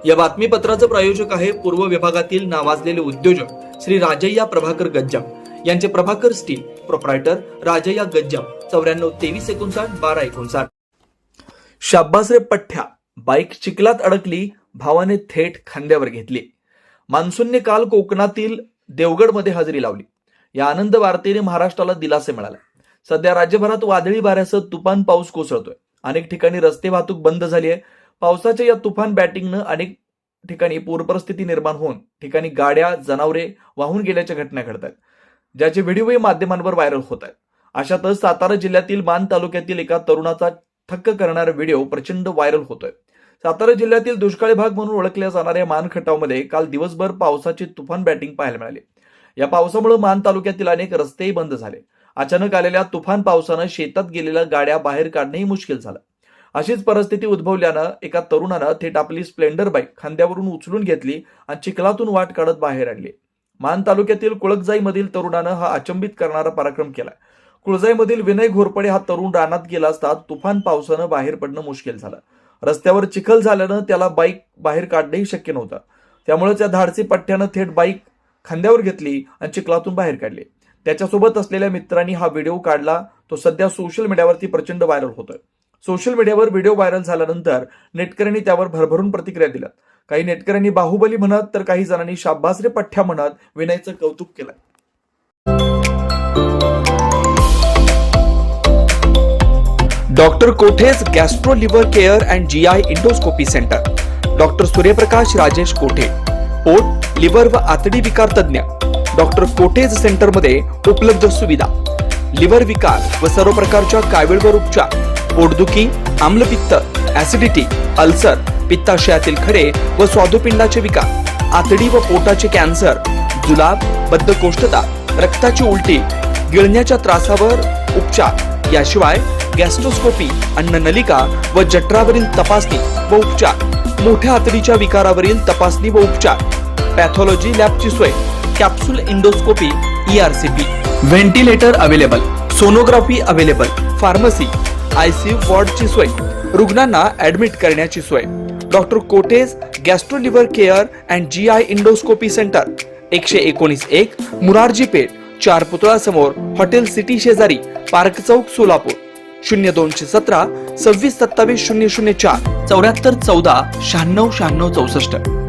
या बातमीपत्राचं प्रायोजक आहे पूर्व विभागातील नावाजलेले उद्योजक श्री राजय्या प्रभाकर गज्जाम यांचे प्रभाकर स्टील, प्रोप्रायटर राजय्या गज्जाम, 94 59 12 59. शाब्बास रे पठ्ठ्या, बाईक चिखलात अडकली, भावाने थेट खांद्यावर घेतली. मान्सूनने काल कोकणातील देवगडमध्ये हजेरी लावली. या आनंद वार्तेने महाराष्ट्राला दिलासा मिळाला. सध्या राज्यभरात वादळी वाऱ्यासह तुफान पाऊस कोसळतोय. अनेक ठिकाणी रस्ते वाहतूक बंद झाली आहे. पावसाच्या या तुफान बॅटिंगनं अनेक ठिकाणी पूरपरिस्थिती निर्माण होऊन ठिकाणी गाड्या, जनावरे वाहून गेल्याच्या घटना घडत आहेत, ज्याचे व्हिडिओही माध्यमांवर व्हायरल होत आहेत. अशातच सातारा जिल्ह्यातील मान तालुक्यातील एका तरुणाचा थक्क करणारा व्हिडिओ प्रचंड व्हायरल होतोय. सातारा जिल्ह्यातील दुष्काळी भाग म्हणून ओळखल्या जाणाऱ्या मान खटावमध्ये काल दिवसभर पावसाची तुफान बॅटिंग पाहायला मिळाली. या पावसामुळे मान तालुक्यातील अनेक रस्तेही बंद झाले. अचानक आलेल्या तुफान पावसानं शेतात गेलेल्या गाड्या बाहेर काढणंही मुश्किल झालं. अशीच परिस्थिती उद्भवल्यानं एका तरुणानं थेट आपली स्प्लेंडर बाईक खांद्यावरून उचलून घेतली आणि चिखलातून वाट काढत बाहेर आणली. मान तालुक्यातील कुळकजाईमधील तरुणानं हा अचंबित करणारा पराक्रम केला. कुळजाईमधील विनय घोरपडे हा तरुण रानात गेला असता तुफान पावसानं बाहेर पडणं मुश्किल झालं. रस्त्यावर चिखल झाल्यानं त्याला बाईक बाहेर काढणंही शक्य नव्हतं. त्यामुळे त्या धाडसी पठ्ठ्यानं थेट बाईक खांद्यावर घेतली आणि चिखलातून बाहेर काढली. त्याच्यासोबत असलेल्या मित्रांनी हा व्हिडिओ काढला. तो सध्या सोशल मीडियावरती प्रचंड व्हायरल होतोय. सोशल मीडियावर व्हिडिओ व्हायरल झाल्यानंतर नेटकऱ्यांनी त्यावर भरभरून प्रतिक्रिया दिल्या. काही नेटकऱ्यांनी बाहुबली म्हणत तर काही जणांनी शाब्बास रे पठ्ठ्या म्हणत विनयचं कौतुक केलं. डॉक्टर कोठेज gastro liver care and GI endoscopy centre. Doctor Suryaprakash Rajesh कोठे, पोट, लिव्हर व आतडी विकार तज्ञ. डॉक्टर कोठेज सेंटरमध्ये उपलब्ध सुविधा: लिव्हर विकार व सर्व प्रकारच्या कावीळवर उपचार, पोटदुखी, आम्लपित्त, ऍसिडिटी, अल्सर, पित्ताशयातील खडे व स्वादुपिंडाचे विकार, आतडी व पोटाचे कॅन्सर, जुलाब, बद्धकोष्ठता, रक्ताची उलटी, गिळण्याच्या त्रासावर उपचार. याशिवाय गॅस्ट्रोस्कोपी, अन्ननलिका व जठरावरील तपासणी व उपचार, मोठ्या आतडीच्या विकारावरील तपासणी व उपचार, पॅथॉलॉजी लॅबची सोय, capsule endoscopy, ERCP, ventilator available, sonography available, pharmacy, ICU वॉर्डची सोय, रुग्णांना ऍडमिट करण्याची सोय. डॉक्टर कोठेज gastro liver care and GI endoscopy centre, 119-1 Murarji Peth, 4 पुतळा समोर, हॉटेल सिटी शेजारी, पार्क चौक, सोलापूर. 0217 26 27 004 74 14 96 96 64.